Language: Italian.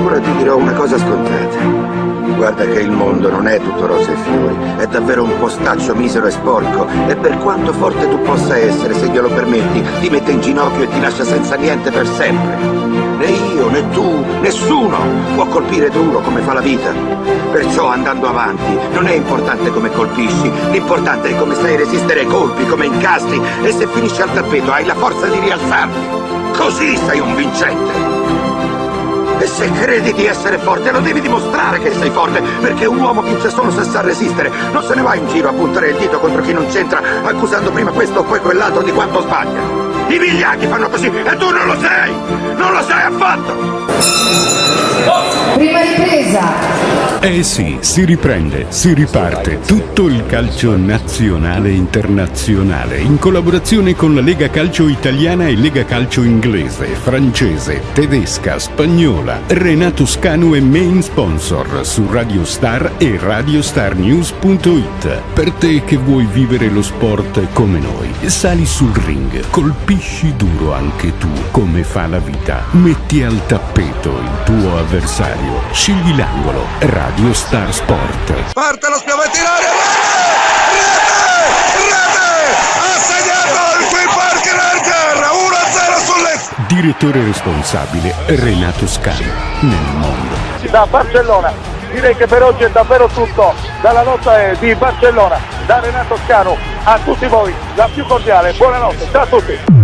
Ora ti dirò una cosa scontata. Guarda che il mondo non è tutto rose e fiori, è davvero un postaccio misero e sporco, e per quanto forte tu possa essere, se glielo permetti, ti mette in ginocchio e ti lascia senza niente per sempre. Né io, né tu, nessuno può colpire duro come fa la vita. Perciò andando avanti non è importante come colpisci, l'importante è come sai resistere ai colpi, come incastri, e se finisci al tappeto hai la forza di rialzarti. Così sei un vincente. E se credi di essere forte, lo devi dimostrare che sei forte, perché un uomo vince solo se sa resistere. Non se ne va in giro a puntare il dito contro chi non c'entra, accusando prima questo o poi quell'altro di quanto sbaglia. I vigliacchi fanno così e tu non lo sei! Non lo sei affatto! Prima ripresa. Eh sì, si riprende, si riparte tutto il calcio nazionale e internazionale in collaborazione con la Lega Calcio Italiana e Lega Calcio Inglese, francese, tedesca, spagnola. Renato Scanu è main sponsor su Radio Star e radiostarnews.it. Per te che vuoi vivere lo sport come noi, sali sul ring, colpisci duro anche tu come fa la vita. Metti al tappeto il tuo avversario, scegli l'angolo. Radio Star Sport. Parte lo spiovente in aria, rete! Ha segnato il Qui Parker Archer, 1-0 sulle... Direttore responsabile Renato Scanu, nel mondo. Da Barcellona, direi che per oggi è davvero tutto dalla notte di Barcellona. Da Renato Scanu a tutti voi la più cordiale buonanotte, ciao a tutti.